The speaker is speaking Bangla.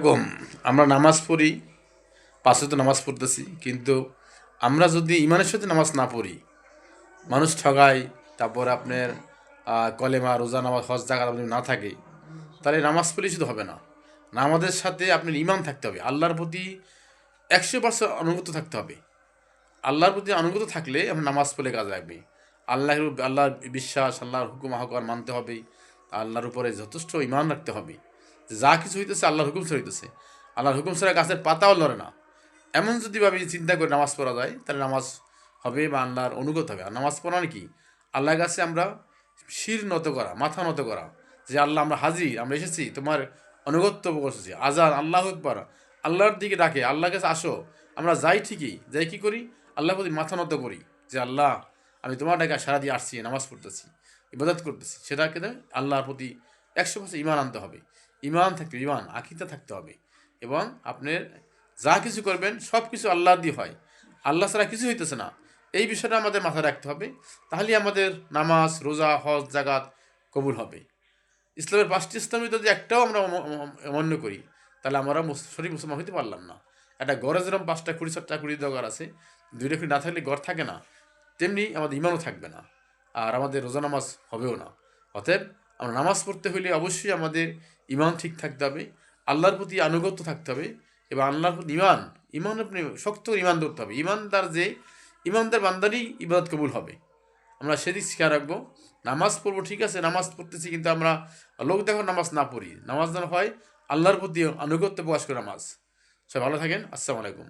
এরকম আমরা নামাজ পড়ি, পাঁচ ওয়াক্ত নামাজ পড়তেছি, কিন্তু আমরা যদি ইমানের সাথে নামাজ না পড়ি, মানুষ ঠগায়, তারপর আপনার কলেমা, রোজা, নামাজ, হজ, জাকাত যদি না থাকে, তাহলে নামাজ পড়লে শুধু হবে না। নামাজের সাথে আপনার ইমান থাকতে হবে, আল্লাহর প্রতি 100% অনুগত থাকতে হবে। আল্লাহর প্রতি অনুগত থাকলে আমরা নামাজ পড়লে কাজে লাগবে। আল্লাহর বিশ্বাস, আল্লাহর হুকুম আহকার মানতে হবে, আল্লাহর উপরে যথেষ্ট ইমান রাখতে হবে যে যা কিছু হইতেছে আল্লাহর হুকুম ছাড়া হইতেছে। আল্লাহর হুকুম ছাড়া গাছের পাতাও লড়ে না। এমন যদি ভাবে চিন্তা করে নামাজ পড়া যায়, তাহলে নামাজ হবে বা আল্লাহর অনুগত হবে। আর নামাজ পড়া মানে কি? আল্লাহর কাছে আমরা শির নত করা, মাথা নত করা, যে আল্লাহ আমরা হাজির, আমরা এসেছি তোমার অনুগত্য করতেছি। আজান, আল্লাহ আকবার, আল্লাহর দিকে ডাকে, আল্লাহর কাছে আসো। আমরা যাই ঠিকই, যাই কি করি, আল্লাহর প্রতি মাথা নত করি যে আল্লাহ আমি তোমার ডাকে সারা দিয়ে আসছি, নামাজ পড়তেছি, ইবাদত করতেছি। সেটাকে আল্লাহর প্রতি 100% ইমান আনতে হবে। ইমান থাকতে, ইমান আকিদা থাকতে হবে। এবং আপনার যা কিছু করবেন সব কিছু আল্লাহ দিয়ে হয়, আল্লাহ ছাড়া কিছু হইতেছে না। এই বিষয়টা আমাদের মাথায় রাখতে হবে। তাহলেই আমাদের নামাজ, রোজা, হজ, জাকাত কবুল হবে। ইসলামের 5টি স্তম্ভ যদি একটাও আমরা অমান্য করি, তাহলে আমরা সঠিক মুসলমান হইতে পারলাম না। একটা গড়ে যেরকম 5টা খুঁড়ি, 4টা খুঁড়ি দরকার আছে, 2টা খুঁড়ি না থাকলে গড় থাকে না, তেমনি আমাদের ইমানও থাকবে না, আর আমাদের রোজা নামাজ হবেও না। অতএব আমরা নামাজ পড়তে হইলে অবশ্যই আমাদের ইমান ঠিক থাকতে হবে, আল্লাহর প্রতি আনুগত্য থাকতে হবে, এবং আল্লাহর প্রতি ইমান আপনি শক্ত ইমান ধরতে হবে। ইমানদার বান্দারই ইবাদত কবুল হবে। আমরা সেদিক খেয়াল রাখবো। নামাজ পড়বো, ঠিক আছে, নামাজ পড়তেছি, কিন্তু আমরা লোক দেখো নামাজ না পড়ি। নামাজ যেন হয় আল্লাহর প্রতি আনুগত্য প্রকাশ করে নামাজ। সবাই ভালো থাকেন। আসসালামু আলাইকুম।